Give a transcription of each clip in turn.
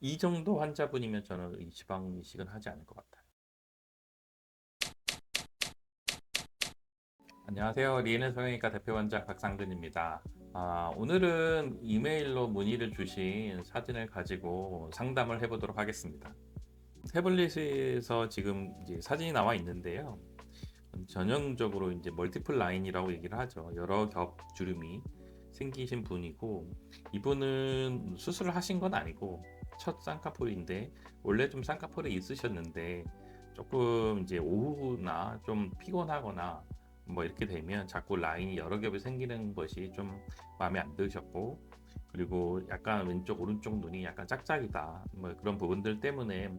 이 정도 환자분이면 저는 이 지방 이식은 하지 않을 것 같아요. 안녕하세요. 리에는 성형외과 대표 원장 박상근입니다. 오늘은 이메일로 문의를 주신 사진을 가지고 상담을 해보도록 하겠습니다. 태블릿에서 지금 이제 사진이 나와 있는데요. 전형적으로 이제 멀티플 라인이라고 얘기를 하죠. 여러 겹 주름이 생기신 분이고, 이분은 수술을 하신 건 아니고 첫 쌍꺼풀인데, 원래 좀 쌍꺼풀이 있으셨는데 조금 이제 오후나 좀 피곤하거나 뭐 이렇게 되면 자꾸 라인이 여러 겹이 생기는 것이 좀 마음에 안 드셨고, 그리고 약간 왼쪽 오른쪽 눈이 약간 짝짝이다, 뭐 그런 부분들 때문에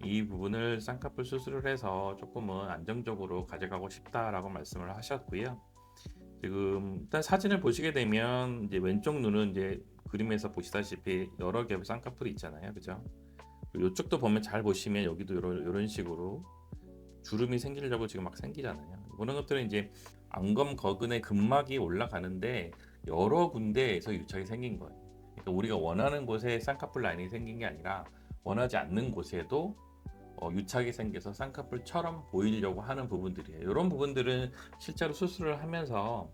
이 부분을 쌍꺼풀 수술을 해서 조금은 안정적으로 가져가고 싶다라고 말씀을 하셨고요. 지금 일단 사진을 보시게 되면 이제 왼쪽 눈은 이제 그림에서 보시다시피 여러 겹의 쌍꺼풀이 있잖아요, 그죠? 이쪽도 보면 잘 보시면 여기도 이런 식으로 주름이 생기려고 지금 막 생기잖아요. 그런 것들은 이제 안검 거근의 근막이 올라가는데 여러 군데에서 유착이 생긴 거예요. 그러니까 우리가 원하는 곳에 쌍꺼풀 라인이 생긴 게 아니라 원하지 않는 곳에도 유착이 생겨서 쌍꺼풀처럼 보이려고 하는 부분들이에요. 이런 부분들은 실제로 수술을 하면서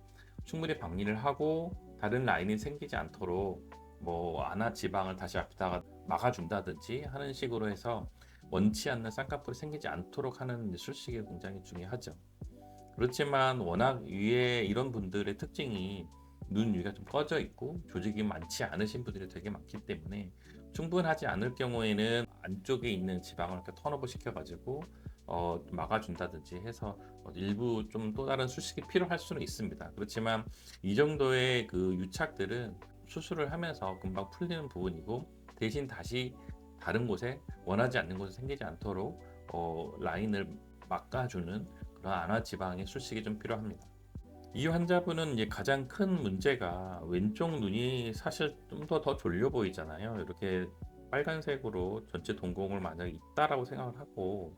충분히 박리를 하고 다른 라인이 생기지 않도록 뭐 안아 지방을 다시 앞에다가 막아준다든지 하는 식으로 해서 원치 않는 쌍꺼풀이 생기지 않도록 하는 수식이 굉장히 중요하죠. 그렇지만 워낙 위에 이런 분들의 특징이 눈 위가 좀 꺼져 있고 조직이 많지 않으신 분들이 되게 많기 때문에 충분하지 않을 경우에는 안쪽에 있는 지방을 이렇게 턴오버 시켜가지고 막아준다든지 해서 일부 좀 또 다른 수식이 필요할 수는 있습니다. 그렇지만 이 정도의 그 유착들은 수술을 하면서 금방 풀리는 부분이고, 대신 다시 다른 곳에 원하지 않는 곳에 생기지 않도록 라인을 막아주는 그런 안화 지방의 수식이 좀 필요합니다. 이 환자분은 이제 가장 큰 문제가 왼쪽 눈이 사실 좀 더 졸려 보이잖아요. 이렇게 빨간색으로 전체 동공을 만약에 있다라고 생각을 하고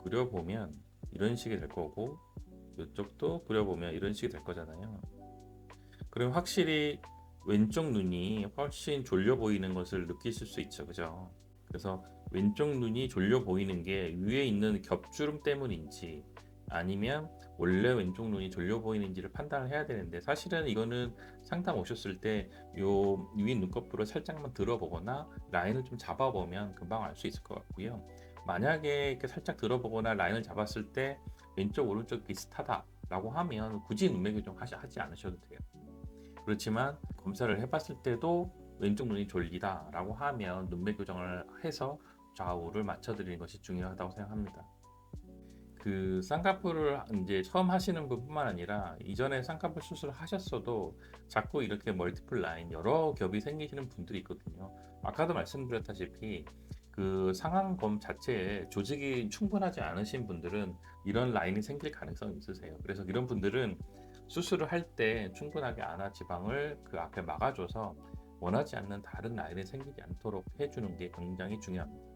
그려보면 이런 식이 될 거고, 이쪽도 그려보면 이런 식이 될 거잖아요. 그럼 확실히 왼쪽 눈이 훨씬 졸려 보이는 것을 느끼실 수 있죠, 그죠? 그래서 왼쪽 눈이 졸려 보이는 게 위에 있는 겹주름 때문인지 아니면 원래 왼쪽 눈이 졸려 보이는지를 판단을 해야 되는데, 사실은 이거는 상담 오셨을 때 요 위 눈꺼풀을 살짝만 들어보거나 라인을 좀 잡아보면 금방 알 수 있을 것 같고요. 만약에 이렇게 살짝 들어보거나 라인을 잡았을 때 왼쪽 오른쪽 비슷하다라고 하면 굳이 눈매 교정 하지 않으셔도 돼요. 그렇지만 검사를 해봤을 때도 왼쪽 눈이 졸리다라고 하면 눈매 교정을 해서 좌우를 맞춰드리는 것이 중요하다고 생각합니다. 그 쌍꺼풀을 이제 처음 하시는 분뿐만 아니라 이전에 쌍꺼풀 수술을 하셨어도 자꾸 이렇게 멀티플 라인 여러 겹이 생기시는 분들이 있거든요. 아까도 말씀드렸다시피 그 상안검 자체에 조직이 충분하지 않으신 분들은 이런 라인이 생길 가능성이 있으세요. 그래서 이런 분들은 수술을 할 때 충분하게 안아 지방을 그 앞에 막아줘서 원하지 않는 다른 라인이 생기지 않도록 해주는 게 굉장히 중요합니다.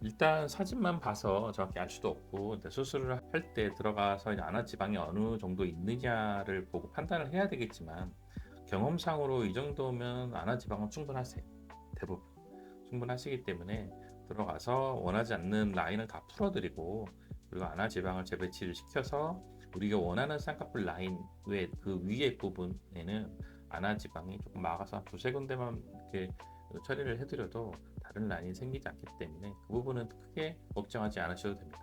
일단 사진만 봐서 정확히 알 수도 없고, 수술을 할 때 들어가서 안아 지방이 어느 정도 있느냐를 보고 판단을 해야 되겠지만, 경험상으로 이 정도면 안아 지방은 충분하세요. 대부분 충분하시기 때문에 들어가서 원하지 않는 라인을 다 풀어드리고, 그리고 안아 지방을 재배치를 시켜서 우리가 원하는 쌍꺼풀 라인 외 그 위에 부분에는 안아 지방이 조금 막아서 한 두세 군데만 이렇게 처리를 해드려도 다른 라인이 생기지 않기 때문에 그 부분은 크게 걱정하지 않으셔도 됩니다.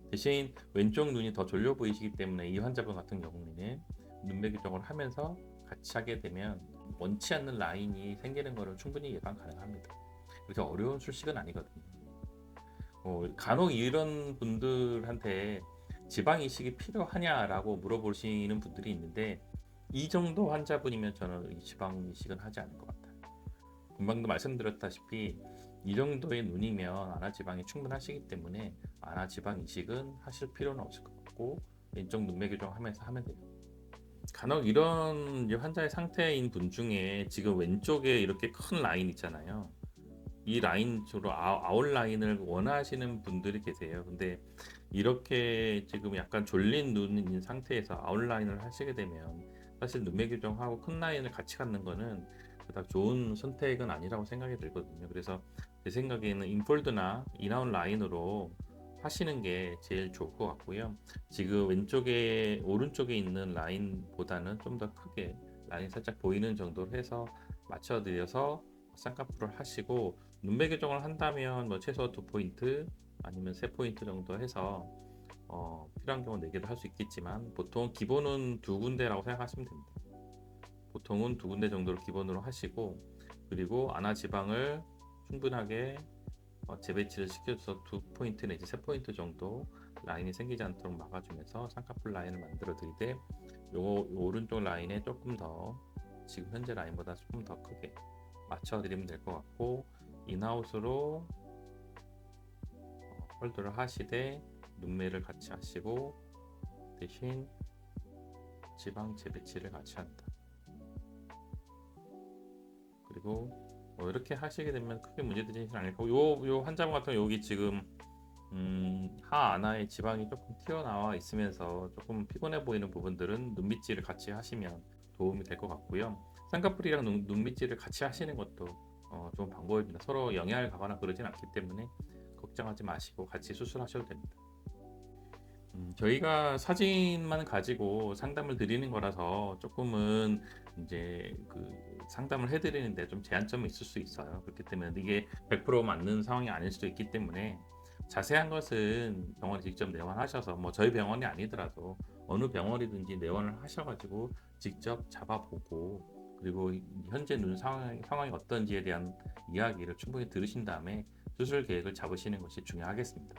대신 왼쪽 눈이 더 졸려 보이시기 때문에 이 환자분 같은 경우에는 눈매 교정을 하면서 같이 하게 되면 원치 않는 라인이 생기는 것을 충분히 예방 가능합니다. 그래서 어려운 술식은 아니거든요. 간혹 이런 분들한테 지방 이식이 필요하냐라고 물어보시는 분들이 있는데, 이 정도 환자분이면 저는 이 지방 이식은 하지 않을 것 같아요. 금방도 말씀드렸다시피 이 정도의 눈이면 안아 지방이 충분하시기 때문에 안아 지방 이식은 하실 필요는 없을 것 같고, 왼쪽 눈매 교정하면서 하면 돼요. 간혹 이런 환자의 상태인 분 중에 지금 왼쪽에 이렇게 큰 라인 있잖아요. 이 라인 주로 아웃 라인을 원하시는 분들이 계세요. 근데 이렇게 지금 약간 졸린 눈인 상태에서 아웃라인을 하시게 되면 사실 눈매 교정하고 큰 라인을 같이 갖는 거는 그닥 좋은 선택은 아니라고 생각이 들거든요. 그래서 제 생각에는 인폴드나 인아웃 라인으로 하시는 게 제일 좋을 것 같고요. 지금 왼쪽에 오른쪽에 있는 라인보다는 좀 더 크게 라인 살짝 보이는 정도로 해서 맞춰드려서 쌍꺼풀을 하시고, 눈매 교정을 한다면 뭐 최소 2포인트 아니면 3포인트 정도 해서 필요한 경우 4개도 할 수 있겠지만 보통 기본은 2군데라고 생각하시면 됩니다. 보통은 2군데 정도를 기본으로 하시고, 그리고 안아 지방을 충분하게 재배치를 시켜줘서 2포인트 내지 3포인트 정도 라인이 생기지 않도록 막아주면서 쌍꺼풀 라인을 만들어 드리되, 요 오른쪽 라인에 조금 더 지금 현재 라인보다 조금 더 크게 맞춰 드리면 될 것 같고, 인아웃으로 홀더를 하시되 눈매를 같이 하시고 대신 지방 재배치를 같이 한다. 그리고 이렇게 하시게 되면 크게 문제되지는 않을 거고, 요 환자분 같은 경우 여기 지금 하 안아에 지방이 조금 튀어나와 있으면서 조금 피곤해 보이는 부분들은 눈밑질을 같이 하시면 도움이 될 것 같고요. 쌍꺼풀이랑 눈밑질을 같이 하시는 것도 좋은 방법입니다. 서로 영향을 가거나 그러진 않기 때문에 걱정하지 마시고 같이 수술하셔도 됩니다. 저희가 사진만 가지고 상담을 드리는 거라서 조금은 이제 그 상담을 해드리는데 좀 제한점이 있을 수 있어요. 그렇기 때문에 이게 100% 맞는 상황이 아닐 수도 있기 때문에 자세한 것은 병원에 직접 내원하셔서, 뭐 저희 병원이 아니더라도 어느 병원이든지 내원을 하셔가지고 직접 잡아보고, 그리고 현재 눈 상황이 어떤지에 대한 이야기를 충분히 들으신 다음에 수술 계획을 잡으시는 것이 중요하겠습니다.